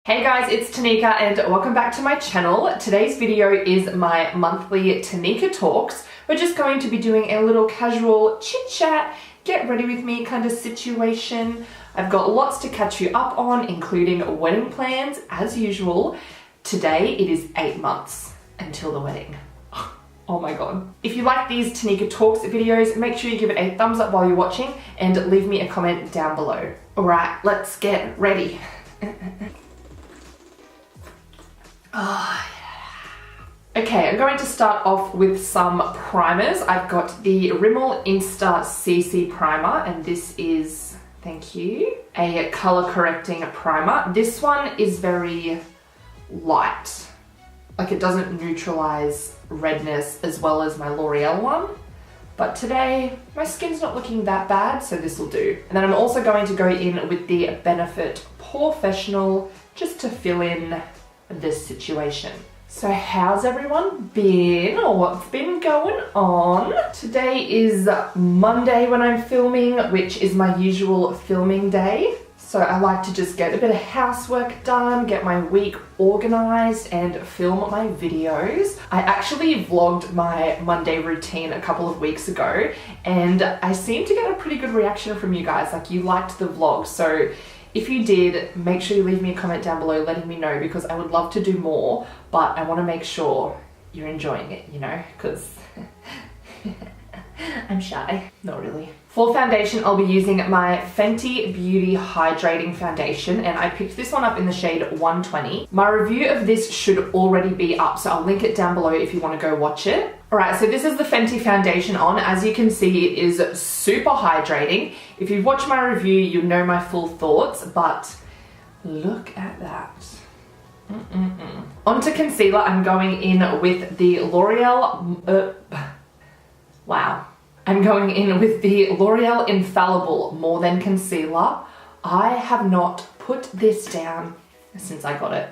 Hey guys, it's Tanika and welcome back to my channel. Today's video is my monthly Tanika Talks. We're just going to be doing a little casual chit chat, get ready with me kind of situation. I've got lots to catch you up on, including wedding plans as usual. Today it is 8 months until the wedding. Oh my god. If you like these Tanika Talks videos, make sure you give it a thumbs up while you're watching and leave me a comment down below. Alright, let's get ready. Okay, I'm going to start off with some primers. I've got the Rimmel Insta CC primer, and this is, thank you, a color correcting primer. This one is very light. Like, it doesn't neutralize redness as well as my L'Oreal one. But today, my skin's not looking that bad, so this will do. And then I'm also going to go in with the Benefit POREfessional just to fill in this situation. So how's everyone been, or what's been going on? Today is Monday when I'm filming, which is my usual filming day. So I like to just get a bit of housework done, get my week organized and film my videos. I actually vlogged my Monday routine a couple of weeks ago and I seem to get a pretty good reaction from you guys. Like, you liked the vlog, so if you did, make sure you leave me a comment down below letting me know, because I would love to do more, but I want to make sure you're enjoying it, you know, because I'm shy. Not really. For foundation, I'll be using my Fenty Beauty Hydrating Foundation, and I picked this one up in the shade 120. My review of this should already be up, so I'll link it down below if you want to go watch it. Alright, so this is the Fenty foundation on. As you can see, it is super hydrating. If you've watched my review, you'll know my full thoughts, but look at that. Onto concealer, I'm going in with the L'Oreal... wow. I'm going in with the L'Oreal Infallible More Than Concealer. I have not put this down since I got it.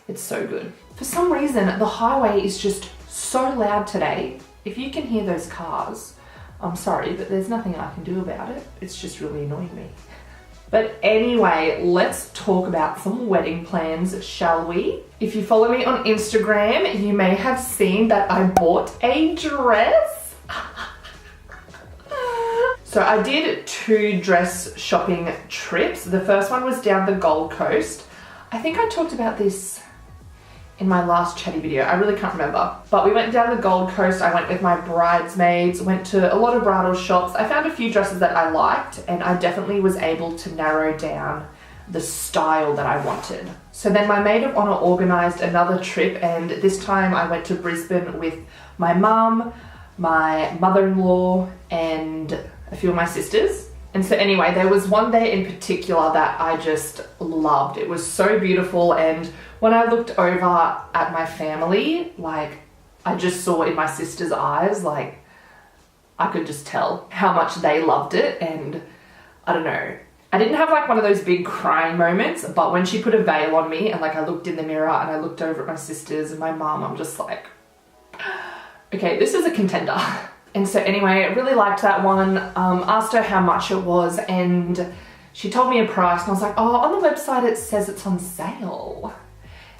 It's so good. For some reason, the highway is just so loud today. If you can hear those cars, I'm sorry, but there's nothing I can do about it. It's just really annoying me. But anyway, let's talk about some wedding plans, shall we? If you follow me on Instagram, you may have seen that I bought a dress. So I did 2 dress shopping trips. The first one was down the Gold Coast. I think I talked about this in my last chatty video. I really can't remember. But we went down the Gold Coast. I went with my bridesmaids, went to a lot of bridal shops. I found a few dresses that I liked, and I definitely was able to narrow down the style that I wanted. So then my maid of honor organized another trip, and this time I went to Brisbane with my mum, my mother-in-law, and a few of my sisters. And so anyway, there was one day in particular that I just loved. It was so beautiful, and when I looked over at my family, like, I just saw in my sister's eyes, like, I could just tell how much they loved it. And I don't know, I didn't have like one of those big crying moments, but when she put a veil on me and like I looked in the mirror and I looked over at my sisters and my mum, I'm just like, okay, this is a contender. And so anyway, I really liked that one. Asked her how much it was, and she told me a price, and I was like, oh, on the website it says it's on sale.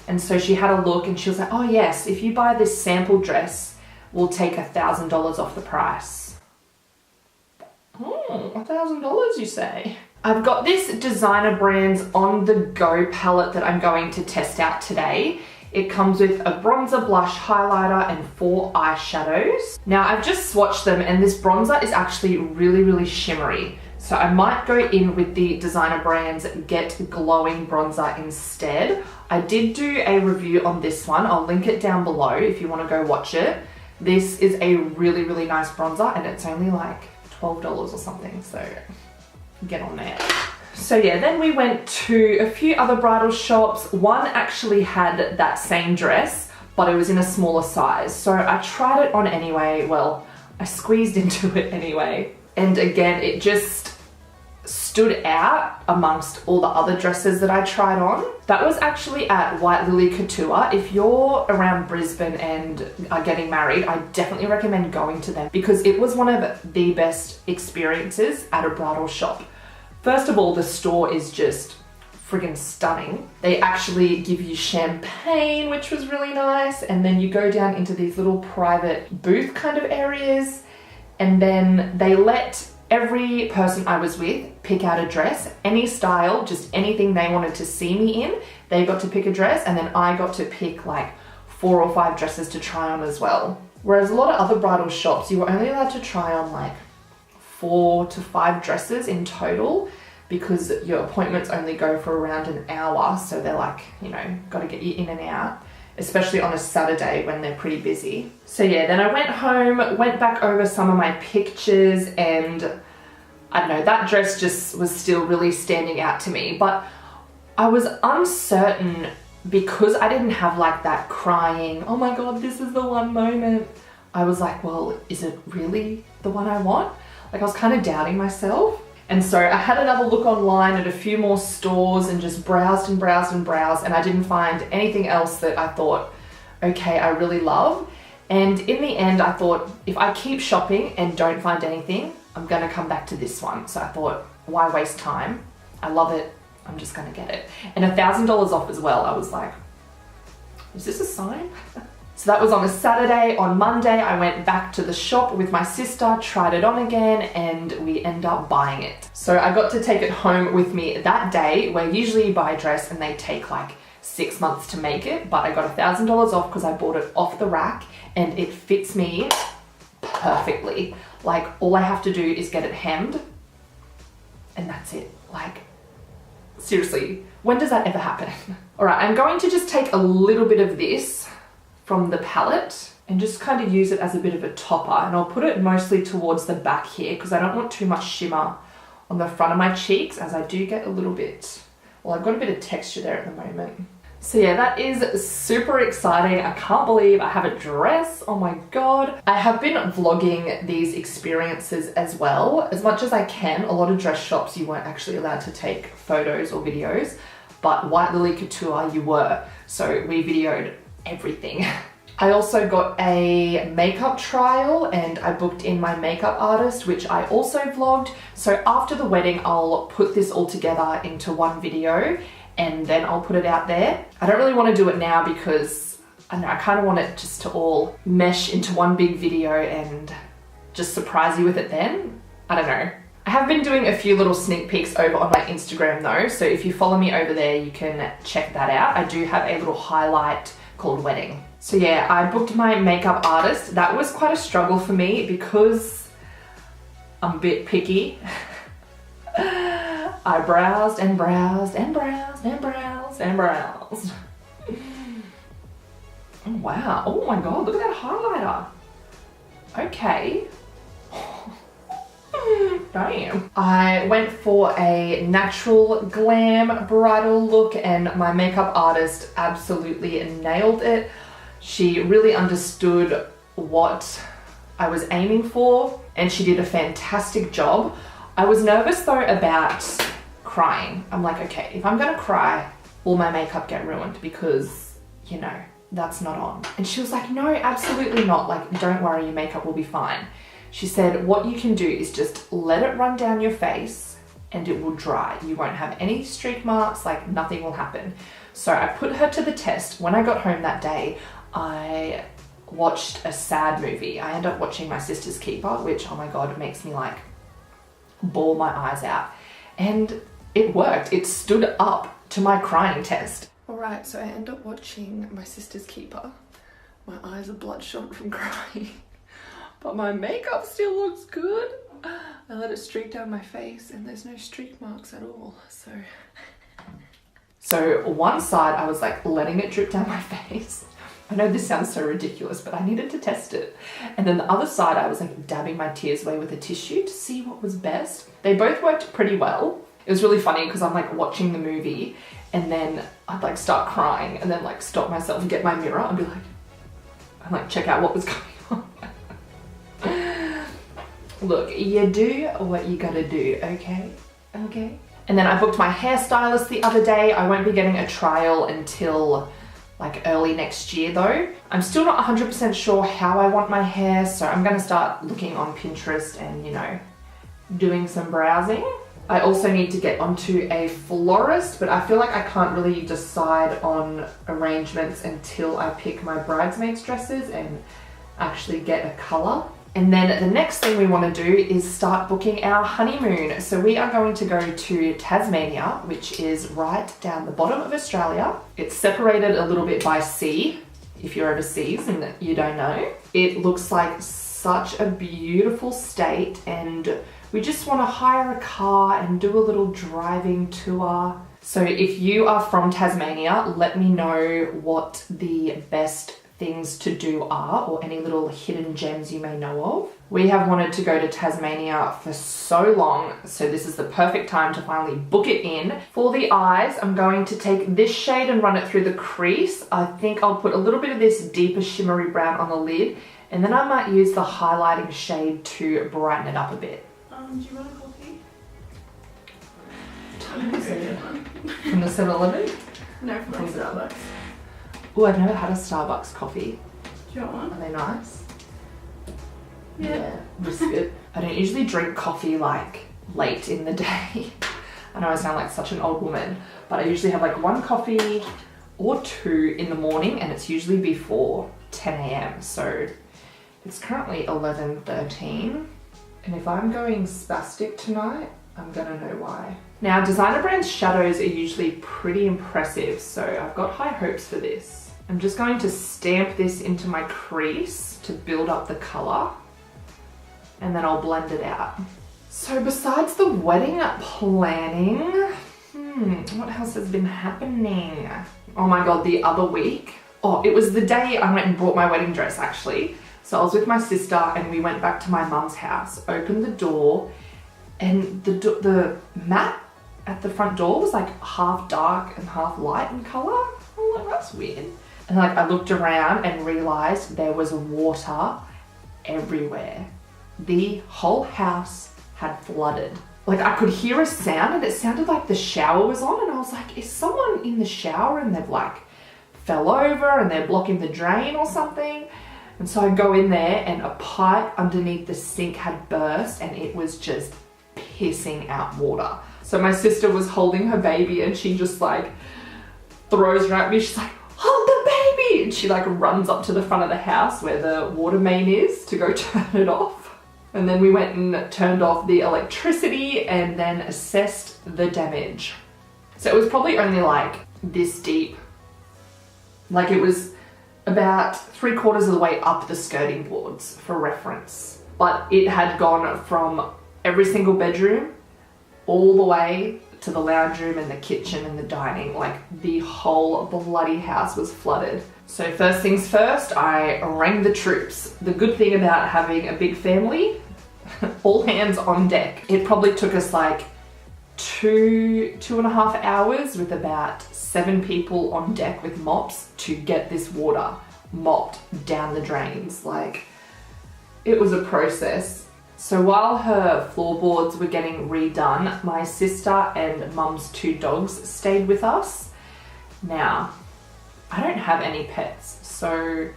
And so she had a look and she was like, oh yes, if you buy this sample dress, we'll take $1,000 off the price. Oh, $1,000 you say? I've got this Designer Brands On The Go palette that I'm going to test out today. It comes with a bronzer, blush, highlighter, and 4 eyeshadows. Now, I've just swatched them, and this bronzer is actually really, really shimmery. So I might go in with the Designer Brands Get Glowing bronzer instead. I did do a review on this one. I'll link it down below if you want to go watch it. This is a really, really nice bronzer, and it's only like $12 or something, so get on there. So yeah, then we went to a few other bridal shops. One actually had that same dress, but it was in a smaller size. So I tried it on anyway. Well, I squeezed into it anyway. And again, it just stood out amongst all the other dresses that I tried on. That was actually at White Lily Couture. If you're around Brisbane and are getting married, I definitely recommend going to them because it was one of the best experiences at a bridal shop. First of all, the store is just friggin' stunning. They actually give you champagne, which was really nice. And then you go down into these little private booth kind of areas. And then they let every person I was with pick out a dress, any style, just anything they wanted to see me in. They got to pick a dress, and then I got to pick like 4 or 5 dresses to try on as well. Whereas a lot of other bridal shops, you were only allowed to try on like 4 to 5 dresses in total, because your appointments only go for around an hour. So they're like, you know, got to get you in and out, especially on a Saturday when they're pretty busy. So yeah, then I went home, went back over some of my pictures, and I don't know, that dress just was still really standing out to me. But I was uncertain because I didn't have like that crying, oh my God, this is the one moment. I was like, well, is it really the one I want? Like I was kind of doubting myself. And so I had another look online at a few more stores and just browsed and browsed and browsed, and I didn't find anything else that I thought, okay, I really love. And in the end, I thought, if I keep shopping and don't find anything, I'm gonna come back to this one. So I thought, why waste time? I love it, I'm just gonna get it. And $1,000 off as well. I was like, is this a sign? So that was on a Saturday. On Monday, I went back to the shop with my sister, tried it on again, and we end up buying it. So I got to take it home with me that day, where usually you buy a dress and they take like 6 months to make it, but I got $1,000 off because I bought it off the rack and it fits me perfectly. Like all I have to do is get it hemmed and that's it. Like seriously, when does that ever happen? All right, I'm going to just take a little bit of this from the palette and just kind of use it as a bit of a topper, and I'll put it mostly towards the back here because I don't want too much shimmer on the front of my cheeks, as I do get a little bit, well, I've got a bit of texture there at the moment. So yeah, that is super exciting. I can't believe I have a dress. Oh my God. I have been vlogging these experiences as well. As much as I can, a lot of dress shops you weren't actually allowed to take photos or videos, but White Lily Couture you were. So we videoed everything. I also got a makeup trial and I booked in my makeup artist, which I also vlogged. So after the wedding, I'll put this all together into one video and then I'll put it out there. I don't really want to do it now because I don't know, I kind of want it just to all mesh into one big video and just surprise you with it then. I don't know. I have been doing a few little sneak peeks over on my Instagram though, so if you follow me over there, you can check that out. I do have a little highlight called Wedding. So yeah, I booked my makeup artist. That was quite a struggle for me because I'm a bit picky. I browsed and browsed and browsed and browsed and browsed. Oh wow, oh my God, look at that highlighter. Okay. Damn. I went for a natural glam bridal look and my makeup artist absolutely nailed it. She really understood what I was aiming for and she did a fantastic job. I was nervous though about crying. I'm like, okay, if I'm gonna cry, will my makeup get ruined? Because, you know, that's not on. And she was like, no, absolutely not. Like, don't worry, your makeup will be fine. She said, what you can do is just let it run down your face and it will dry. You won't have any streak marks, like nothing will happen. So I put her to the test. When I got home that day, I watched a sad movie. I ended up watching My Sister's Keeper, which, oh my God, makes me like bawl my eyes out. And it worked. It stood up to my crying test. All right, so I ended up watching My Sister's Keeper. My eyes are bloodshot from crying. But my makeup still looks good. I let it streak down my face and there's no streak marks at all, so one side I was like letting it drip down my face. I know this sounds so ridiculous, but I needed to test it. And then the other side I was like dabbing my tears away with a tissue to see what was best. They both worked pretty well. It was really funny because I'm like watching the movie and then I'd like start crying and then like stop myself and get my mirror and be like, and like check out what was going on. Look, you do what you gotta do, okay? Okay. And then I booked my hairstylist the other day. I won't be getting a trial until like early next year though. I'm still not 100% sure how I want my hair, so I'm gonna start looking on Pinterest and, you know, doing some browsing. I also need to get onto a florist, but I feel like I can't really decide on arrangements until I pick my bridesmaids dresses and actually get a color. And then the next thing we want to do is start booking our honeymoon. So we are going to go to Tasmania, which is right down the bottom of Australia. It's separated a little bit by sea, if you're overseas and you don't know. It looks like such a beautiful state, and we just want to hire a car and do a little driving tour. So if you are from Tasmania, let me know what the best things to do are, or any little hidden gems you may know of. We have wanted to go to Tasmania for so long, so this is the perfect time to finally book it in. For the eyes, I'm going to take this shade and run it through the crease. I think I'll put a little bit of this deeper shimmery brown on the lid, and then I might use the highlighting shade to brighten it up a bit. Do you want a coffee? From the 7-Eleven? No, from Starbucks. Oh, I've never had a Starbucks coffee. Do you want one? Are they nice? Yeah. Biscuit. I don't usually drink coffee like late in the day. I know I sound like such an old woman, but I usually have like one coffee or two in the morning, and it's usually before 10 a.m. So it's currently 11:13. And if I'm going spastic tonight, I'm gonna know why. Now, designer brands shadows are usually pretty impressive, so I've got high hopes for this. I'm just going to stamp this into my crease to build up the color, and then I'll blend it out. So besides the wedding planning, what else has been happening? Oh my God, the other week. Oh, it was the day I went and bought my wedding dress actually. So I was with my sister and we went back to my mum's house, opened the door, and the mat at the front door was like half dark and half light in color. I'm like, that's weird. And like I looked around and realized there was water everywhere. The whole house had flooded. Like I could hear a sound and it sounded like the shower was on, and I was like, is someone in the shower and they've like fell over and they're blocking the drain or something? And so I go in there and a pipe underneath the sink had burst and it was just pissing out water. So my sister was holding her baby and she just like throws her at me. She's like, hold the baby! And she like runs up to the front of the house where the water main is to go turn it off. And then we went and turned off the electricity and then assessed the damage. So it was probably only like this deep. Like it was about 3/4 of the way up the skirting boards for reference. But it had gone from every single bedroom all the way to the lounge room and the kitchen and the dining. Like the whole bloody house was flooded. So first things first, I rang the troops. The good thing about having a big family, all hands on deck. It probably took us like 2.5 hours with about 7 people on deck with mops to get this water mopped down the drains. Like it was a process. So while her floorboards were getting redone, my sister and mum's 2 dogs stayed with us. Now, I don't have any pets, so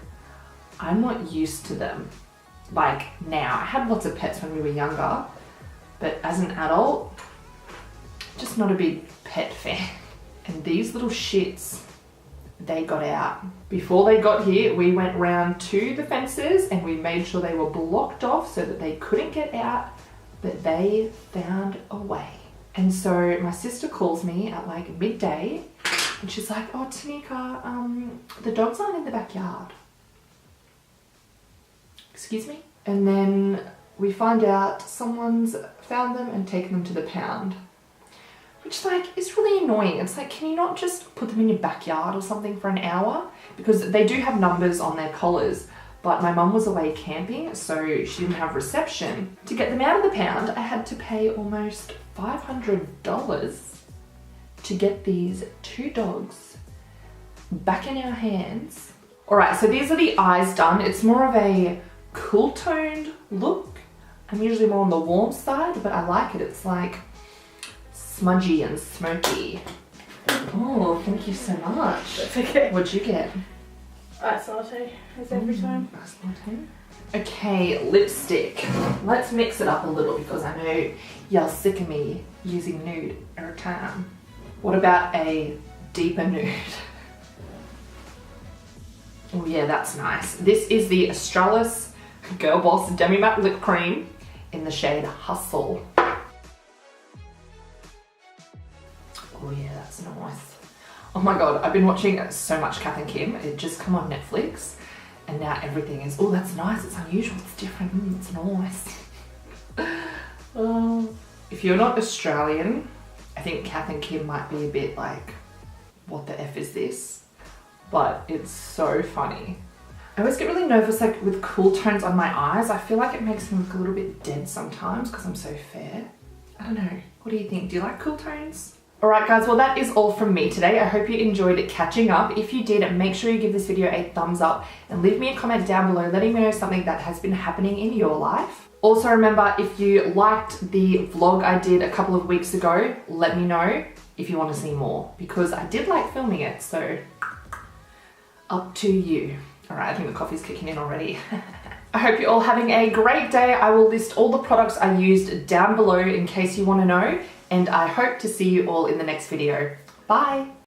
I'm not used to them. Like now, I had lots of pets when we were younger, but as an adult, just not a big pet fan. And these little shits, they got out. Before they got here, we went round to the fences and we made sure they were blocked off so that they couldn't get out, but they found a way. And so my sister calls me at like midday and she's like, oh, Tanika, the dogs aren't in the backyard. Excuse me? And then we find out someone's found them and taken them to the pound. Which like is really annoying. It's like, can you not just put them in your backyard or something for an hour? Because they do have numbers on their collars, but my mum was away camping, so she didn't have reception. To get them out of the pound, I had to pay almost $500 to get these 2 dogs back in our hands. All right, so these are the eyes done. It's more of a cool toned look. I'm usually more on the warm side, but I like it. It's like smudgy and smoky. Oh, thank you so much. That's okay. What'd you get? Ice latte, as every time. Ice latte. Okay, lipstick. Let's mix it up a little because I know you're sick of me using nude every time. What about a deeper nude? Oh yeah, that's nice. This is the Australis Girl Boss Demi Matte Lip Cream in the shade Hustle. Oh yeah, that's nice. Oh my god, I've been watching so much Kath and Kim. It just come on Netflix and now everything is, oh that's nice, it's unusual, it's different, it's nice. If you're not Australian, I think Kath and Kim might be a bit like, what the F is this? But it's so funny. I always get really nervous like with cool tones on my eyes. I feel like it makes me look a little bit dead sometimes because I'm so fair. I don't know. What do you think? Do you like cool tones? Alright guys, well that is all from me today. I hope you enjoyed catching up. If you did, make sure you give this video a thumbs up and leave me a comment down below letting me know something that has been happening in your life. Also remember, if you liked the vlog I did a couple of weeks ago, let me know if you want to see more because I did like filming it, so up to you. All right, I think the coffee's kicking in already. I hope you're all having a great day. I will list all the products I used down below in case you want to know, and I hope to see you all in the next video. Bye.